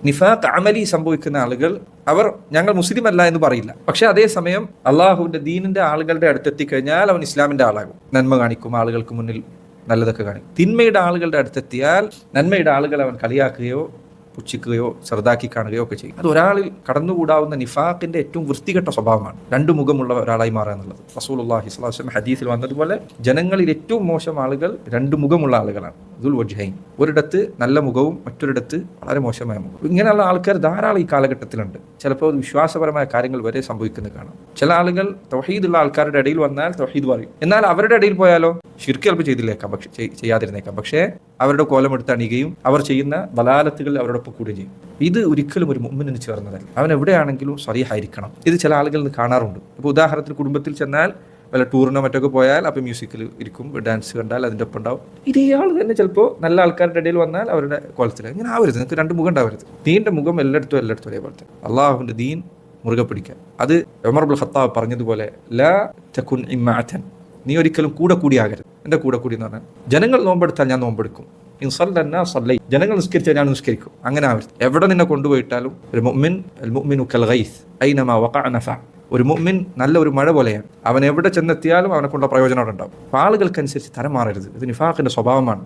നിഫാഖ് അമലി സംഭവിക്കുന്ന ആളുകൾ അവർ ഞങ്ങൾ മുസ്ലിം അല്ല എന്ന് പറയില്ല. പക്ഷെ അതേസമയം അള്ളാഹുവിന്റെ ദീനിന്റെ ആളുകളുടെ അടുത്തെത്തിക്കഴിഞ്ഞാൽ അവൻ ഇസ്ലാമിന്റെ ആളാകും. നന്മ കാണിക്കും, ആളുകൾക്ക് മുന്നിൽ നല്ലതൊക്കെ കാണിക്കും. തിന്മയുടെ ആളുകളുടെ അടുത്തെത്തിയാൽ നന്മയുടെ ആളുകളെ അവൻ കളിയാക്കുകയോ പുച്ഛിക്കുകയോ ചെറുതാക്കി കാണുകയോ ഒക്കെ ചെയ്യും. അത് ഒരാളിൽ കടന്നുകൂടാവുന്ന നിഫാഖിന്റെ ഏറ്റവും വൃത്തികെട്ട സ്വഭാവമാണ്, രണ്ടു മുഖമുള്ള ഒരാളായി മാറുക എന്നുള്ളത്. റസൂലുള്ളാഹി സ്വല്ലല്ലാഹു അലൈഹി വസല്ലം ഹദീസിൽ വന്നതുപോലെ ജനങ്ങളിൽ ഏറ്റവും മോശം ആളുകൾ രണ്ടു മുഖമുള്ള ആളുകളാണ്. ദുൽ വജ്ഹൈൻ, ഒരിടത്ത് നല്ല മുഖവും മറ്റൊരിടത്ത് വളരെ മോശമായ മുഖം. ഇങ്ങനെയുള്ള ആൾക്കാർ ധാരാളം ഈ കാലഘട്ടത്തിലുണ്ട്. ചിലപ്പോൾ വിശ്വാസപരമായ കാര്യങ്ങൾ വരെ സംഭവിക്കുന്നത് കാണാം. ചില ആളുകൾ തൗഹീദുള്ള ആൾക്കാരുടെ ഇടയിൽ വന്നാൽ തൗഹീദ് പറയും, എന്നാൽ അവരുടെ ഇടയിൽ പോയാലോ ശിർക്ക് ചിലപ്പോൾ ചെയ്തില്ലേക്കാം, പക്ഷെ ചെയ്യാതിരുന്നേക്കാം. പക്ഷേ അവരുടെ കോലമെടുത്ത് അണിയുകയും അവർ ചെയ്യുന്ന ബലാലത്തുകൾ അവരോടൊപ്പം കൂടുകയും ചെയ്യും. ഇത് ഒരിക്കലും ഒരു മുഅ്മിനിന് ചേർന്നതല്ല. അവൻ എവിടെയാണെങ്കിലും സ്വരീഹായിരിക്കണം. ഇത് ചില ആളുകൾ കാണാറുണ്ട്. ഇപ്പോൾ ഉദാഹരണത്തിന് കുടുംബത്തിൽ ചെന്നാൽ വല്ല ടൂറിനോ മറ്റൊക്കെ പോയാൽ അപ്പോൾ മ്യൂസിക്കിൽ ഇരിക്കും, ഡാൻസ് കണ്ടാൽ അതിൻ്റെ ഒപ്പം ഉണ്ടാവും. ഇതേയാൾ തന്നെ ചിലപ്പോൾ നല്ല ആൾക്കാരുടെ ഇടയിൽ വന്നാൽ അവരുടെ കോലത്തിൽ ഇങ്ങനെ ആവരുത്. നിങ്ങൾക്ക് രണ്ട് മുഖം ഉണ്ടാവരുത്. ദീൻ്റെ മുഖം എല്ലായിടത്തും ഒരേപോലത്തെ. അള്ളാഹുവിൻ്റെ ദീൻ മുറുകെ പിടിക്കുക. അത് ഉമർ ഇബ്നുൽ ഖത്താബ് പറഞ്ഞതുപോലെ ലാ തകുൻ ഇമ്മഅതൻ, നീ ഒരിക്കലും കൂടിയാകരുത്. എൻ്റെ കൂടി എന്ന് പറഞ്ഞാൽ ജനങ്ങൾ നോമ്പെടുത്താൽ ഞാൻ നോമ്പെടുക്കും, ജനങ്ങൾ നിസ്കരിച്ചാൽ ഞാൻ നിസ്കരിക്കും. അങ്ങനെ ആവരുത്. എവിടെ നിന്നെ കൊണ്ടുപോയിട്ടാലും ഒരു മുഅ്മിൻ അൽ മുഅ്മിനു കൽ ഗൈസ് ഐനമാ വഖഅ നഫഅ. ഒരു മുഅ്മിൻ നല്ല ഒരു മഴ പോലെയാണ്. അവൻ എവിടെ ചെന്നെത്തിയാലും അവനെ കൊണ്ട പ്രയോജനം അവിടെ ഉണ്ടാവും. ആളുകൾക്കനുസരിച്ച് തരം മാറരുത്. ഇത് നിഫാഖിന്റെ സ്വഭാവമാണ്.